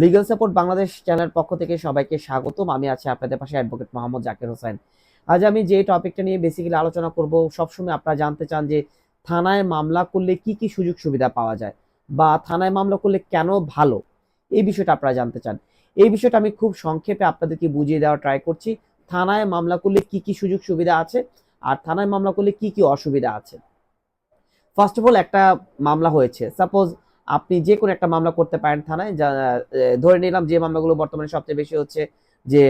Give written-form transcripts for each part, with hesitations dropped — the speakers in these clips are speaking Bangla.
লিগ্যাল সাপোর্ট বাংলাদেশ চ্যানেলের পক্ষ থেকে সবাইকে স্বাগতম। আমি আছি আপনাদের পাশে অ্যাডভোকেট মোহাম্মদ জাকির হোসেন। আজ আমি যে টপিকটা নিয়ে বেসিক্যালি আলোচনা করব, সবসময় আপনারা জানতে চান যে থানায় মামলা করলে কি কি সুযোগ সুবিধা পাওয়া যায় বা থানায় মামলা করলে কেন ভালো, এই বিষয়টা আপনারা জানতে চান। এই বিষয়টা আমি খুব সংক্ষেপে আপনাদেরকে বুঝিয়ে দেওয়ার ট্রাই করছি। থানায় মামলা করলে কি কি সুযোগ সুবিধা আছে আর থানায় মামলা করলে কি কি অসুবিধা আছে। ফার্স্ট অফ অল, একটা মামলা হয়েছে, সাপোজ আপনি যে কোনো একটা মামলা করতে পারেন থানায়। ধরে নিলাম যে মামলাগুলো বর্তমানে সবচেয়ে বেশি হচ্ছে যে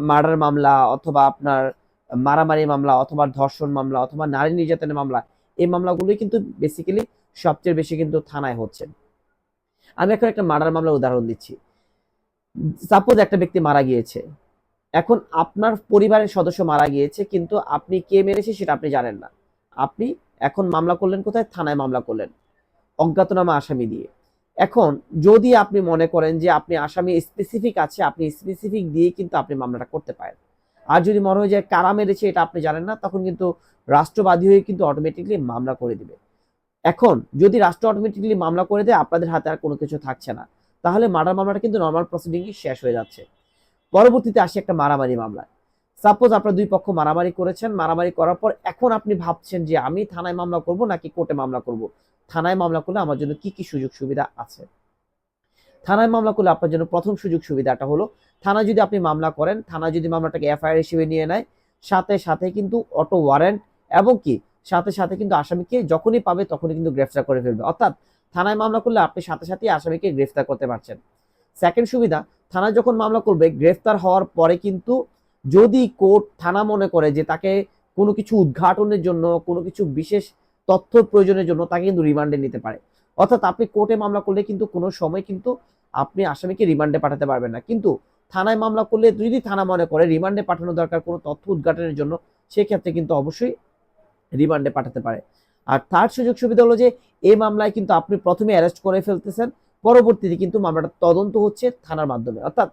মার্ডার মামলা, অথবা আপনার মারামারি মামলা, অথবা ধর্ষণ মামলা, অথবা নারী নির্যাতনের মামলা। এই মামলাগুলোই কিন্তু বেসিক্যালি সবচেয়ে বেশি কিন্তু থানায় হচ্ছে। আমি এখন একটা মার্ডার মামলার উদাহরণ দিচ্ছি। সাপোজ একটা ব্যক্তি মারা গিয়েছে, এখন আপনার পরিবারের সদস্য মারা গিয়েছে, কিন্তু আপনি কে মেরেছে সেটা আপনি জানেন না। আপনি এখন মামলা করলেন কোথায়? থানায় মামলা করলেন অজ্ঞাতনামা আসামি দিয়ে। এখন যদি আপনি মনে করেন যে আপনি আসামি স্পেসিফিক আছে, আপনি স্পেসিফিক দিয়ে কিন্তু আপনি মামলাটা করতে পারেন। আর যদি মনে হয় যে কারা মেরেছে এটা আপনি জানেন না, তখন কিন্তু রাষ্ট্রবাদী হয়ে কিন্তু অটোমেটিকলি মামলা করে দিবে। এখন যদি রাষ্ট্র অটোমেটিকলি মামলা করে দেয়, আপনাদের হাতে আর কোনো কিছু থাকছে না, তাহলে মার্ডার মামলাটা কিন্তু নর্মাল প্রসিডিং শেষ হয়ে যাচ্ছে। পরবর্তীতে আসে একটা মারামারি মামলা। সাপোজ আপনার দুই পক্ষ মারামারি করেছেন, মারামারি করার পর এখন আপনি ভাবছেন যে আমি থানায় মামলা করব নাকি কোর্টে মামলা করব। থানায় মামলা করলে আমার জন্য কি কি সুযোগ সুবিধা আছে? থানায় মামলা করলে আপনার জন্য প্রথম সুযোগ সুবিধাটা হলো, থানা যদি আপনি মামলা করেন, থানা যদি মামলাটাকে এফআইআর হিসেবে নিয়ে নেয়, সাথে সাথে কিন্তু অটো ওয়ারেন্ট এবং কি সাথে সাথে কিন্তু আসামিকে যখনই পাবে তখনই কিন্তু গ্রেফতার করে ফেলবে। অর্থাৎ থানায় মামলা করলে আপনি সাথে সাথে আসামিকে গ্রেফতার করতে পারছেন। সেকেন্ড সুবিধা, থানা যখন মামলা করবে, গ্রেফতার হওয়ার পরে কিন্তু যদি কোর্ট থানা মনে করে যে তাকে কোনো কিছু উদ্ঘাটনের জন্য, কোনো কিছু বিশেষ তথ্য প্রয়োজনের জন্য তাকে কিন্তু রিমান্ডে নিতে পারে। অর্থাৎ আপনি কোর্টে মামলা করলে কিন্তু কোনো সময় কিন্তু আপনি আসামিকে রিমান্ডে পাঠাতে পারবেন না, কিন্তু থানায় মামলা করলে যদি থানা মনে করে রিমান্ডে পাঠানো দরকার কোনো তথ্য উদ্ঘাটনের জন্য, সেক্ষেত্রে কিন্তু অবশ্যই রিমান্ডে পাঠাতে পারে। আর থার্ড সুযোগ সুবিধা হলো যে এই মামলায় কিন্তু আপনি প্রথমে অ্যারেস্ট করে ফেলতেছেন, পরবর্তীতে কিন্তু মামলাটা তদন্ত হচ্ছে থানার মাধ্যমে। অর্থাৎ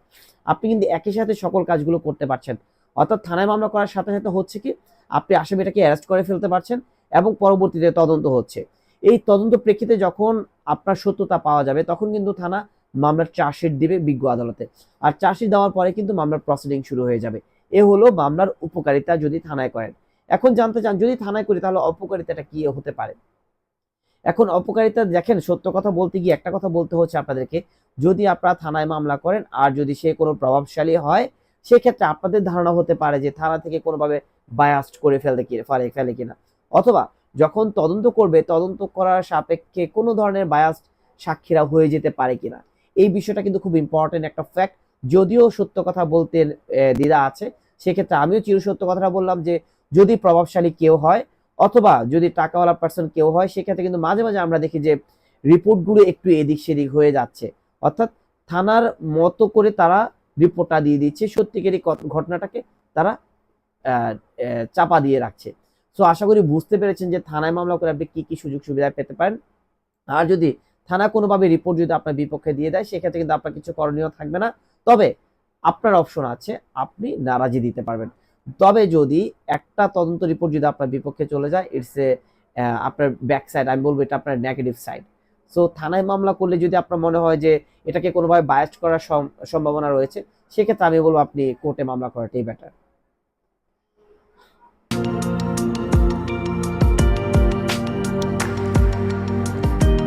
আপনি কিন্তু একই সাথে সকল কাজগুলো করতে পারছেন। অর্থাৎ থানায় মামলা করার সাথে সাথে হচ্ছে কি, আপনি আসামিটাকে অ্যারেস্ট করে ফেলতে পারছেন এবং পরবর্তীতে তদন্ত হচ্ছে। এই তদন্ত প্রেক্ষিতে যখন আপনার সত্যতা পাওয়া যাবে, তখন কিন্তু থানা মামলার চার্জশিট দিবে বিজ্ঞ আদালতে। আর চার্জশিট দেওয়ার পরে কিন্তু মামলার প্রসিডিং শুরু হয়ে যাবে। এ হলো মামলার উপকারিতা যদি থানায় করেন। এখন জানতে চান যদি থানায় করি তাহলে অপকারিতাটা কি হতে পারে। এখন অপকারিতা দেখেন, সত্য কথা বলতে গিয়ে একটা কথা বলতে হচ্ছে আপনাদেরকে, যদি আপনারা থানায় মামলা করেন আর যদি সে কোনো প্রভাবশালী হয়, সেক্ষেত্রে আপনাদের ধারণা হতে পারে যে থানা থেকে কোনোভাবে বায়াস্ট করে ফেলে কিনা, অথবা যখন তদন্ত করবে তদন্ত করার সাপেক্ষে কোনো ধরনের বায়াস্ট সাক্ষীরা হয়ে যেতে পারে কিনা। এই বিষয়টা কিন্তু খুব ইম্পর্টেন্ট একটা ফ্যাক্ট। যদিও সত্য কথা বলতে দ্বিধা আছে, সেক্ষেত্রে আমিও চিরসত্য কথাটা বললাম যে যদি প্রভাবশালী কেউ হয় অথবা যদি টাকাওয়ালা পার্সন কেউ হয়, সেক্ষেত্রে কিন্তু মাঝে মাঝে আমরা দেখি যে রিপোর্টগুলো একটু এদিক সেদিক হয়ে যাচ্ছে। অর্থাৎ থানার মতো করে তারা রিপোর্টটা দিয়ে দিচ্ছে, সত্যিকারই ঘটনাটাকে তারা চাপা দিয়ে রাখছে। সো আশা করি বুঝতে পেরেছেন যে থানায় মামলা করে আপনি কি কি সুযোগ সুবিধা পেতে পারেন। আর যদি থানা কোনোভাবে রিপোর্ট যদি আপনার বিপক্ষে দিয়ে দেয়, সেক্ষেত্রে কিন্তু আপনার কিছু করণীয় থাকবে না। তবে আপনার অপশন আছে, আপনি নারাজি দিতে পারবেন। তবে যদি একটা তদন্ত রিপোর্ট যদি আপনার বিপক্ষে চলে যায়, ইটস এ আপনার ব্যাক সাইড, আমি বলবো এটা আপনার নেগেটিভ সাইড। সো থানায় মামলা করলে যদি আপনার মনে হয় যে এটাকে কোনোভাবে বায়াস্ট করার সম্ভাবনা রয়েছে, সেক্ষেত্রে আমি বলবো আপনি কোর্টে মামলা করাটাই বেটার।